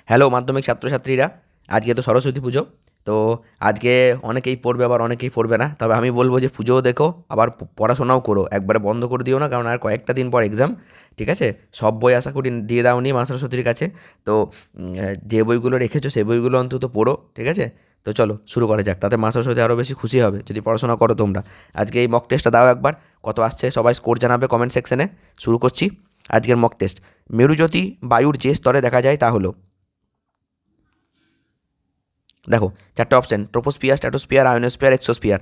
Hello মাধ্যমিক ছাত্রছাত্রীরা, আজকে তো সরস্বতী পুজো। তো আজকে অনেকেই পড়বে আবার অনেকেই পড়বে না, তবে আমি বলবো যে পুজোও দেখো আবার পড়াশোনাও করো, একবারে বন্ধ করে দিও না, কারণ আর কয়েকটা দিন পর এক্সাম। ঠিক আছে? সব বই আশা করি দিয়ে দাওনি মা সরস্বতীর কাছে। তো যে বইগুলো রেখেছো সেই বইগুলো অন্তত পড়ো। ঠিক আছে? তো চলো শুরু করা যাক, তাতে মা সরস্বতী আরও বেশি খুশি হবে যদি পড়াশোনা করো তোমরা। আজকে এই মক টেস্টটা দাও একবার, কত আসছে সবাই স্কোর জানাবে কমেন্ট সেকশনে। শুরু করছি আজকের মক টেস্ট। মেরুজ্যোতি বায়ুর যে স্তরে দেখা যায় তা হলো, দেখো চারটে option: troposphere, stratosphere, ionosphere, exosphere.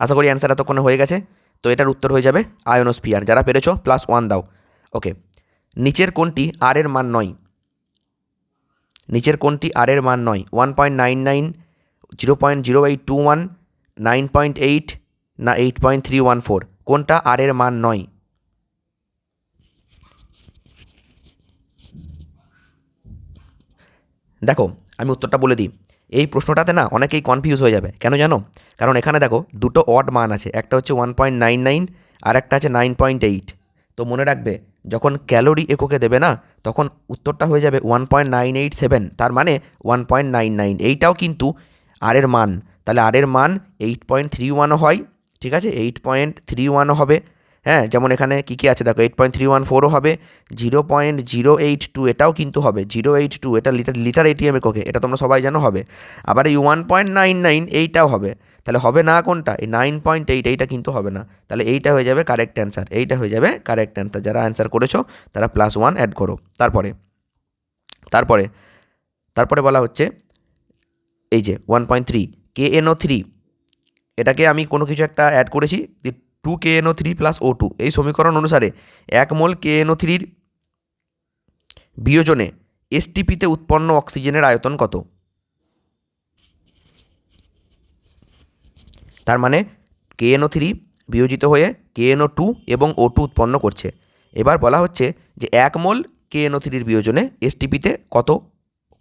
আশা করি অ্যান্সার এতক্ষণে হয়ে গেছে। তো এটার উত্তর হয়ে যাবে আয়োনোস্ফিয়ার। যারা পেরেছো +1 দাও। ওকে, নিচের কোনটি আর এর মান নয়? নিচের কোনটি আর এর মান নয়? 1.99, 0.0821, 9.8 না 8.314? কোনটা আর এর মান নয়? দেখো আমি উত্তরটা বলে দিই। এই প্রশ্নটাতে না অনেকেই কনফিউজ হয়ে যাবে, কেন জানো? কারণ এখানে দেখো দুটো অড মান আছে, একটা হচ্ছে 1.99 আর একটা আছে 9.8। তো মনে রাখবে, যখন ক্যালোরি এককে দেবে না, তখন উত্তরটা হয়ে যাবে 1.987, তার মানে 1.99। এইটাও কিন্তু আর এর মান, তাহলে আর এর মান 8.31ও হয়। ঠিক আছে, 8.31ও হবে। হ্যাঁ, যেমন এখানে কী কী আছে দেখো, 8.314ও হবে, 0.082 এটাও কিন্তু হবে, 082 এটা লিটার লিটার এটিএম এককে, এটা তোমরা সবাই জানো হবে। আবার এই 1.99 এইটাও হবে। তাহলে হবে না কোনটা? এই 9.8 এইটা কিন্তু হবে না। তাহলে এইটা হয়ে যাবে কারেক্ট অ্যান্সার, এইটা হয়ে যাবে কারেক্ট অ্যান্সার। যারা অ্যান্সার করেছো তারা +1 অ্যাড করো। তারপরে তারপরে তারপরে বলা হচ্ছে এই যে 1.3 KNO3, এটাকে আমি কোনো কিছু একটা অ্যাড করেছি, 2KNO3 + O2। এই সমীকরণ অনুসারে 1 মোল KNO3-র বিয়োজনে এসটিপিতে উৎপন্ন অক্সিজেনের আয়তন কত? তার মানে KNO3 বিয়োজিত হয়ে KNO2 এবং O2 উৎপন্ন করছে। এবার বলা হচ্ছে যে 1 মোল KNO3-র বিয়োজনে এসটিপিতে কত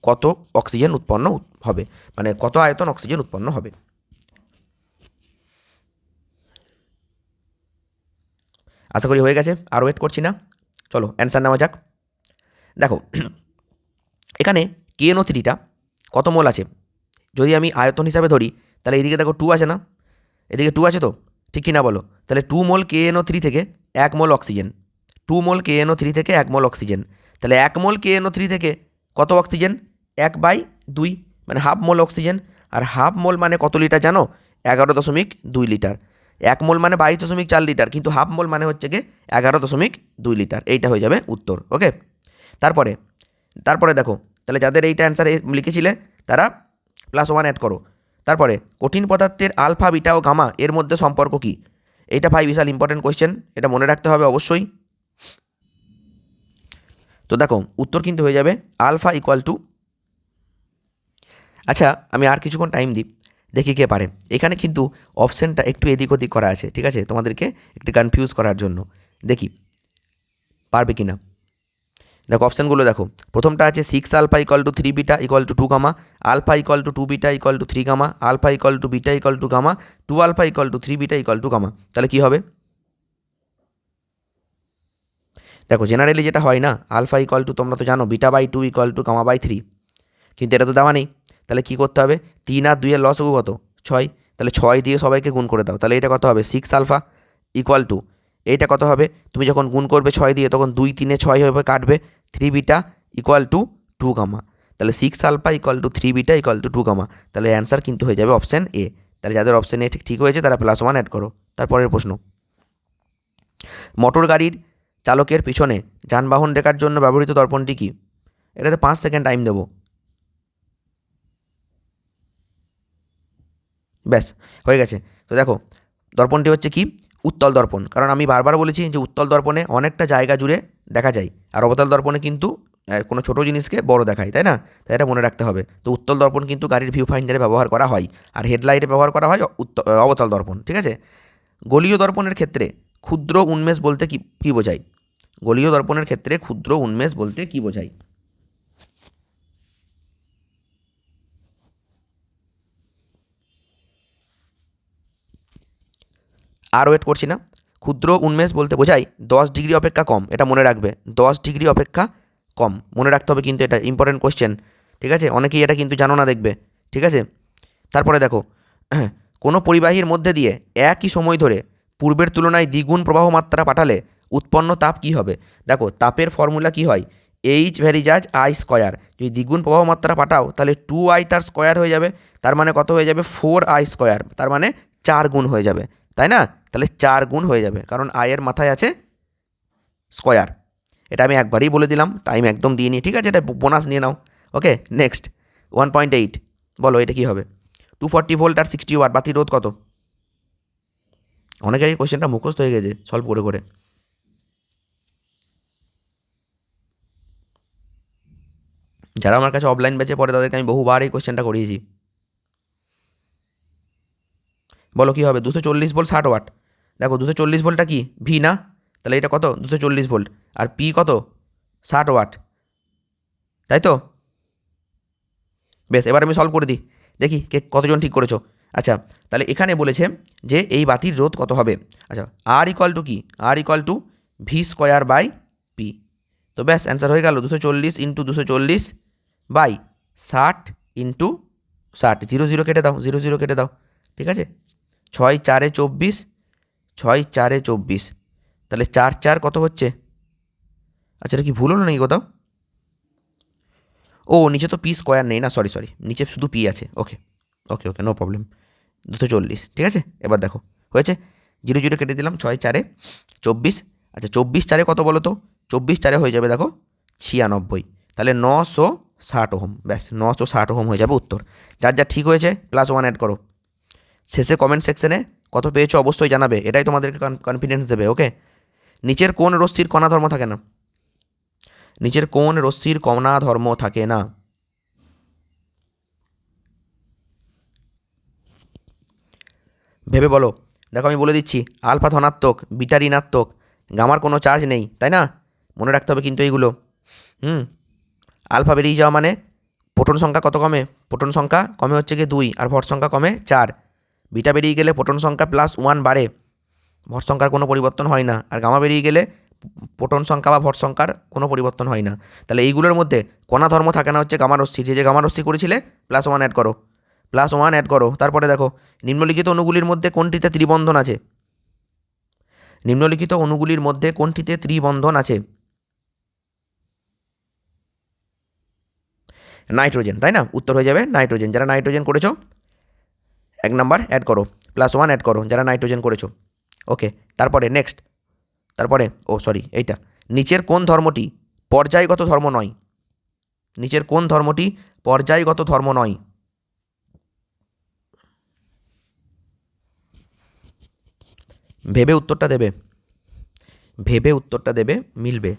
কত অক্সিজেন উৎপন্ন হবে, মানে কত আয়তন অক্সিজেন উৎপন্ন হবে। আশা করি হয়ে গেছে, আর ওয়েট করছি না, চলো অ্যান্সার নেওয়া যাক। দেখো এখানে KNO3টা কত মোল আছে যদি আমি আয়তন হিসাবে ধরি, তাহলে এইদিকে দেখো 2 আছে না, এদিকে 2 আছে তো, ঠিক কি না বলো? তাহলে 2 মোল KNO3 থেকে 1 মোল অক্সিজেন, 2 মোল KNO3 থেকে 1 মোল অক্সিজেন। তাহলে 1 মোল KNO3 থেকে কত অক্সিজেন? 1/2, মানে হাফ মোল অক্সিজেন। আর হাফ মোল মানে কত লিটার জানো? 11.2 লিটার। 1 মোল মানে 22.4 লিটার, কিন্তু হাফ মোল মানে হচ্ছে গিয়ে 11.2 লিটার। এইটা হয়ে যাবে উত্তর। ওকে, তারপরে তারপরে দেখো, তাহলে যাদের এইটা অ্যান্সার লিখেছিলে তারা +1 অ্যাড করো। তারপরে কঠিন পদার্থের আলফা, বিটা ও গামা এর মধ্যে সম্পর্ক কী? এইটা ভাই বিশাল ইম্পর্টেন্ট কোয়েশ্চেন, এটা মনে রাখতে হবে অবশ্যই। তো দেখো উত্তর কিন্তু হয়ে যাবে আলফা ইকুয়াল টু, আচ্ছা আমি আর কিছুক্ষণ টাইম দিই, দেখি কে পারে। এখানে কিন্তু অপশানটা একটু এদিক ওদিক করা আছে, ঠিক আছে, তোমাদেরকে একটু কনফিউজ করার জন্য। দেখি পারবে কি না। দেখো অপশানগুলো দেখো, প্রথমটা আছে 6 alpha equal to 3 beta equal to 2 gamma, alpha equal to 2 beta equal to 3 gamma, alpha equal to beta equal to gamma, 2 alpha equal to 3 beta equal to gamma. তাহলে কী হবে? দেখো জেনারেলি যেটা হয় না, আলফা ইকুয়াল টু তোমরা তো জানো বিটা/2 ইকুয়াল টু গামা/3, কিন্তু এটা তো দেওয়া নেই। তাহলে কী করতে হবে? 3 আর 2 এর লসাগু কত? 6। তাহলে 6 দিয়ে সবাইকে গুণ করে দাও, তাহলে এটা কত হবে? 6 আলফা ইকুয়াল টু, এইটা কত হবে? তুমি যখন গুণ করবে 6 দিয়ে, তখন 2 3 6 হবে, কাটবে, 3 বিটা ইকুয়াল টু 2 গামা। তাহলে 6 alpha equal to 3 beta equal to 2 gamma. তাহলে অ্যান্সার কিন্তু হয়ে যাবে অপশান এ। তাহলে যাদের অপশান এ ঠিক হয়েছে তারা +1 অ্যাড করো। তারপরের প্রশ্ন, মোটর গাড়ির চালকের পিছনে যানবাহন দেখার জন্য ব্যবহৃত দর্পণটি কী? এটাতে 5 সেকেন্ড টাইম দেবো। ব্যাস হয়ে গেছে। তো দেখো দর্পণটি হচ্ছে কি? উত্তল দর্পণ। কারণ আমি বারবার বলেছি যে উত্তল দর্পণে অনেকটা জায়গা জুড়ে দেখা যায়, আর অবতল দর্পণে কিন্তু কোনো ছোটো জিনিসকে বড় দেখায়, তাই না? তাই এটা মনে রাখতে হবে। তো উত্তল দর্পণ কিন্তু গাড়ির ভিউ ফাইন্ডারে ব্যবহার করা হয়, আর হেডলাইটে ব্যবহার করা হয় অবতল দর্পণ। ঠিক আছে? গলীয় দর্পণের ক্ষেত্রে ক্ষুদ্র উন্মেষ বলতে কী কী বোঝায়? গলীয় দর্পণের ক্ষেত্রে ক্ষুদ্র উন্মেষ বলতে কী বোঝায়? আর ওয়েট করছি না, ক্ষুদ্র উন্মেষ বলতে বোঝায় 10 ডিগ্রি অপেক্ষা কম। এটা মনে রাখবে, 10 ডিগ্রি অপেক্ষা কম। মনে রাখতে হবে কিন্তু, এটা ইম্পর্টেন্ট কোশ্চেন, ঠিক আছে? অনেকেই এটা কিন্তু জানো না দেখবে, ঠিক আছে? তারপরে দেখো, কোনো পরিবাহীর মধ্যে দিয়ে একই সময় ধরে পূর্বের তুলনায় দ্বিগুণ প্রবাহ মাত্রা পাঠালে উৎপন্ন তাপ কী হবে? দেখো, তাপের ফর্মুলা কি হয়? H ভ্যারিজাজ I square. যদি দ্বিগুণ প্রবাহ মাত্রা পাঠাও তাহলে 2i তার স্কোয়ার হয়ে যাবে, তার মানে কত হয়ে যাবে? 4i স্কোয়ার, তার মানে 4 গুণ হয়ে যাবে, তাই না? তাহলে 4 গুণ হয়ে যাবে, কারণ আয়ের মাথায় আছে স্কোয়ার। এটা আমি একবারই বলে দিলাম, টাইম একদম দিয়ে নিই, ঠিক আছে? এটা বোনাস নিয়ে নাও। ওকে, নেক্সট 1.8, বলো এটা কী হবে? 240 ভোল্ট আর 60 ওয়াট, বাতির রোধ কত? অনেকের এই কোয়েশ্চেনটা মুখস্থ হয়ে গেছে সলভ করে করে। যারা আমার কাছে অফলাইন ব্যাচে পড়ে তাদেরকে আমি বহুবার এই কোয়েশ্চেনটা করিয়েছি। বলো কী হবে? 240 ভোল্ট 60 ওয়াট। দেখো 240 ভোল্টটা কি ভি না? তাহলে এটা কত? 240 ভোল্ট। আর পি কত? 60 ওয়াট, তাই তো? বেশ, এবার আমি সলভ করে দিই, দেখি কে কতজন ঠিক করেছো। আচ্ছা, তাহলে এখানে বলেছে যে এই বাতির রোধ কত হবে। আচ্ছা, আর ইকুয়াল টু কি? R equal to V square by P. তো ব্যাস, অ্যান্সার হয়ে গেল 240 ইন্টু 240 বাই 60 ইন্টু 60। 0 0 কেটে দাও, 0 0 কেটে দাও, ঠিক আছে? 6 4 24, 6 4 24, তাহলে 4 4 কত হচ্ছে? আচ্ছা, এটা কি ভুল হলো নাকি কোথাও? ও, নিচে তো পি স্কোয়ার নেই না, সরি সরি, নিচে শুধু পি আছে। ওকে ওকে ওকে, নো প্রবলেম। 240, ঠিক আছে? এবার দেখো হয়েছে, 0 0 কেটে দিলাম, 6 4 24। আচ্ছা, 24 4 কত বলো তো? 24 4 হয়ে যাবে দেখো 96, তাহলে 960 ওহম। ব্যাস, 960 ওহম হয়ে যাবে উত্তর। যার যা ঠিক হয়েছে +1 অ্যাড করো। শেষে কমেন্ট সেকশনে কত পেয়েছো অবশ্যই জানাবে, এটাই তোমাদেরকে কনফিডেন্স দেবে। ওকে, নিচের কোন রশ্মির কণা ধর্ম থাকে না? নিচের কোন রশ্মির কণা ধর্ম থাকে না? ভেবে বলো। দেখো আমি বলে দিচ্ছি, আলফা ধনাত্মক, বিটা ঋণাত্মক, গামার কোনো চার্জ নেই, তাই না? মনে রাখতে হবে কিন্তু এইগুলো। আলফা বেরিয়ে যাওয়া মানে প্রোটন সংখ্যা কত কমে? প্রোটন সংখ্যা কমে হচ্ছে গিয়ে 2, আর ভর সংখ্যা কমে 4। বিটা বেরিয়ে গেলে প্রোটন সংখ্যা +1 বাড়ে, ভর সংখ্যার কোনো পরিবর্তন হয় না। আর গামা বেরিয়ে গেলে প্রোটন সংখ্যা বা ভর সংখ্যার কোনো পরিবর্তন হয় না। তাহলে এইগুলোর মধ্যে কণা ধর্ম থাকে না হচ্ছে গামা রশ্মি। যে গামা রশ্মি করেছিলে +1 অ্যাড করো, +1 অ্যাড করো। তারপরে দেখো, নিম্নলিখিত অণুগুলির মধ্যে কোনটিতে ত্রিবন্ধন আছে? নিম্নলিখিত অণুগুলির মধ্যে কোনটিতে ত্রিবন্ধন আছে? নাইট্রোজেন, তাই না? উত্তর হয়ে যাবে নাইট্রোজেন। যারা নাইট্রোজেন করেছো 1 নাম্বার অ্যাড করো, +1 অ্যাড করো যারা নাইট্রোজেন করেছো। ওকে, তারপরে নেক্সট, তারপরে এইটা, নিচের কোন ধর্মটি পর্যায়গত ধর্ম নয়? নিচের কোন ধর্মটি পর্যায়গত ধর্ম নয়? ভেবে উত্তরটা দেবে, ভেবে উত্তরটা দেবে, মিলবে।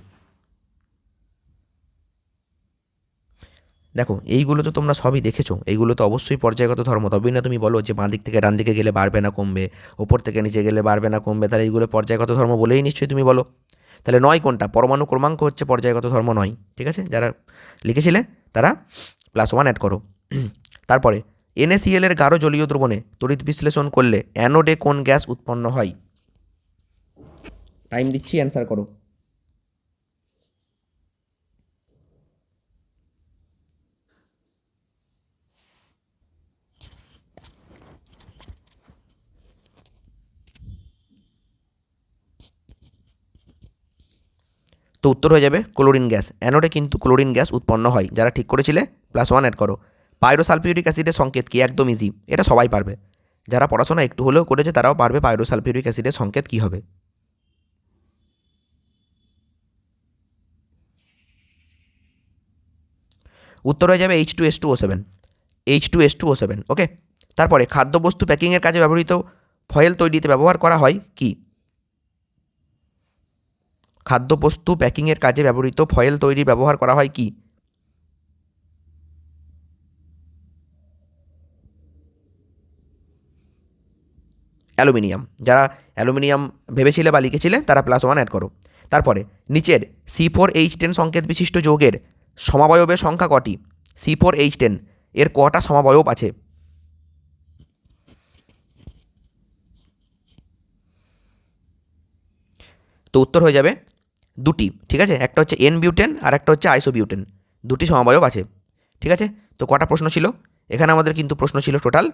দেখো এইগুলো তো তোমরা সবই দেখেছো, এইগুলো তো অবশ্যই পর্যায়গত ধর্ম। তবেই না তুমি বলো যে বাঁ দিক থেকে ডান দিকে গেলে বাড়বে না কমবে, ওপর থেকে নিচে গেলে বাড়বে না কমবে, তাহলে এইগুলো পর্যায়গত ধর্ম বলেই নিশ্চয়ই তুমি বলো। তাহলে নয় কোনটা? পরমাণু ক্রমাঙ্ক হচ্ছে পর্যায়গত ধর্ম নয়, ঠিক আছে? যারা লিখেছিলে তারা +1 অ্যাড করো। তারপরে NaCl এর গাঢ় জলীয় দ্রবণে তড়িৎ বিশ্লেষণ করলে অ্যানোডে কোন গ্যাস উৎপন্ন হয়? টাইম দিচ্ছি, অ্যান্সার করো। তো উত্তর হয়ে যাবে ক্লোরিন গ্যাস। অ্যানোডে কিন্তু ক্লোরিন গ্যাস উৎপন্ন হয়। যারা ঠিক করেছিলে +1 অ্যাড করো। পাইরোসালফিউরিক অ্যাসিডের সংকেত কি? একদম ইজি, এটা সবাই পারবে। যারা পড়াশোনা একটু হলেও করেছে তারাও পারবে পাইরোসালফিউরিক অ্যাসিডের সংকেত কী হবে। উত্তর হয়ে যাবে H2S2O7, H2S2O7। ওকে, তারপরে খাদ্যবস্তু প্যাকিংয়ের কাজে ব্যবহৃত ফয়েল তৈরিতে ব্যবহার করা হয় কি? খাদ্যবস্তু প্যাকিংয়ের কাজে ব্যবহৃত ফয়েল তৈরি ব্যবহার করা হয় কি? অ্যালুমিনিয়াম। যারা অ্যালুমিনিয়াম ভেবেছিলে বা লিখেছিলে তারা +1 অ্যাড করো। তারপরে নিচের C4H10 সংকেত বিশিষ্ট যৌগের সমাবয়বের সংখ্যা কটি? C4H10 এর কটা সমাবয়ব আছে? তো উত্তর হয়ে যাবে দুটি, ঠিক আছে, একটা হচ্ছে এন বিউটেন আর একটা হচ্ছে আইসোবিউটেন, দুটি সমবায়ব আছে, ঠিক আছে। তো কটা প্রশ্ন ছিল এখানে আমাদের? কিন্তু প্রশ্ন ছিল টোটাল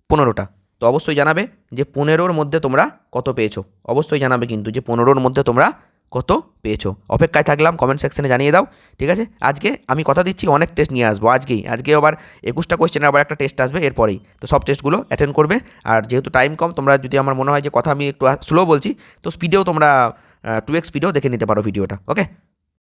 15টা। তো অবশ্যই জানাবে যে 15-র মধ্যে তোমরা কত পেয়েছো, অবশ্যই জানাবে কিন্তু যে 15-র মধ্যে তোমরা কত পেয়েছো। অপেক্ষায় থাকলাম, কমেন্ট সেকশনে জানিয়ে দাও, ঠিক আছে। আজকে আমি কথা দিচ্ছি অনেক টেস্ট নিয়ে আসবো আজকে আবার 21টা কোয়েশ্চেনের আবার একটা টেস্ট আসবে এরপরেই। তো সব টেস্টগুলো অ্যাটেন্ড করবে। আর যেহেতু টাইম কম, তোমরা যদি আমার মনে হয় যে কথা আমি একটু স্লো বলছি, তো স্পিডেও তোমরা 2x স্পিডেও দেখে নিতে পারো ভিডিওটা, ওকে।